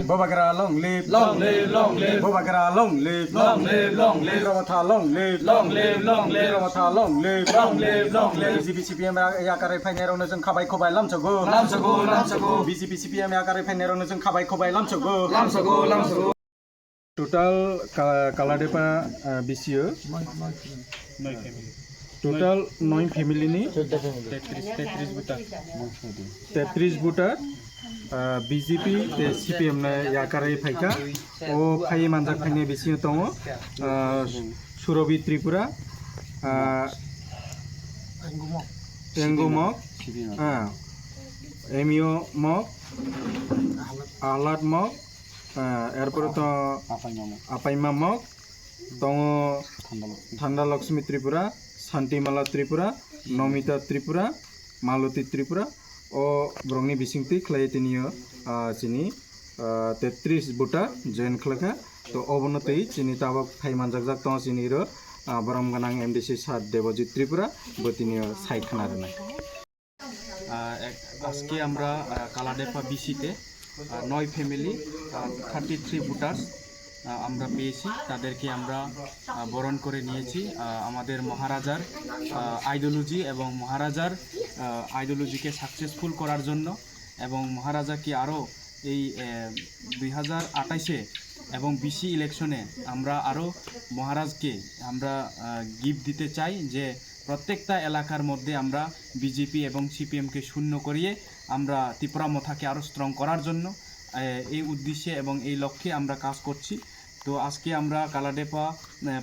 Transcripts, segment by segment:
Bobagara long live, long live, long live, Bobagara long live, long live, long live, Ramata long live, long live, long live, Ramata long live, long live, long live. BJP CPM याकारै फाइनेरावनो जों खाबाय खबाय लामसगो Lamsago, BJP CPM याकारै फाइनेरावनो जों खाबाय खबाय लामसगो lamsago. Total কালাদেপা বিসিও total 9 ফ্যামিলিনি 33 বুটার BJP CPM না याकारै फाइका ओ phi मानजाक फाइने बिसिनो दङ सुरबि त्रिपुरा एंगुमक एमिओ मक आहलाद मक एरपर तो आपाइमा मक दङ थान्दा लक्ष्मी त्रिपुरा शान्तिमाला त्रिपुरा नमिता त्रिपुरा मालती त्रिपुरा ओ ब्रंनि बिसिंति खलायतिनियो चिनि 33 बुटा जयन खलका तो अबनतै चिनि ताबक फाइ मानजाक दङ चिनिरो बरम गनां एमडिसि सात देवजित त्रिपुरा बतिनियो साइखाना रनाय আজকে আমরা কালাদেপা বিসিতে 9 ফ্যামিলি 33 ভোটার্স আমরা পেয়েছি তাদেরকে আমরা বরণ করে নিয়েছি আমাদের মহারাজার আইডিওলজি এবং মহারাজার আইডিওলজিকে সাকসেসফুল করার জন্য এবং মহারাজাকে আরও এই 2028-এ এবং বিসি ইলেকশনে আমরা আরও মহারাজকে আমরা গিফট দিতে চাই যে প্রত্যেকটা এলাকার মধ্যে আমরা বিজেপি এবং সিপিএমকে শূন্য করিয়ে আমরা ত্রিপুরা মথাকে আরও স্ট্রং করার জন্য এই উদ্দেশ্যে এবং এই লক্ষ্যে আমরা কাজ করছি। তো আজকে আমরা কালাদেপা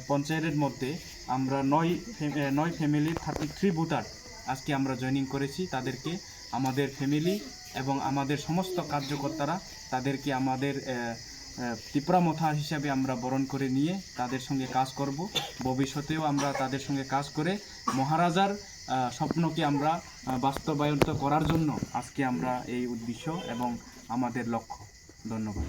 পঞ্চায়েতের মধ্যে আমরা 9 ফ্যামিলি 33 ভোটার আজকে আমরা জয়েনিং করেছি। তাদেরকে আমাদের ফ্যামিলি এবং আমাদের সমস্ত কার্যকর্তারা তাদেরকে আমাদের ত্রিপুরা মথা হিসাবে আমরা বরণ করে নিয়ে তাদের সঙ্গে কাজ করব। ভবিষ্যতেও আমরা তাদের সঙ্গে কাজ করে মহারাজার স্বপ্নকে আমরা বাস্তবায়িত করার জন্য আজকে আমরা এই উদ্দেশ্য এবং আমাদের লক্ষ্য। ধন্যবাদ।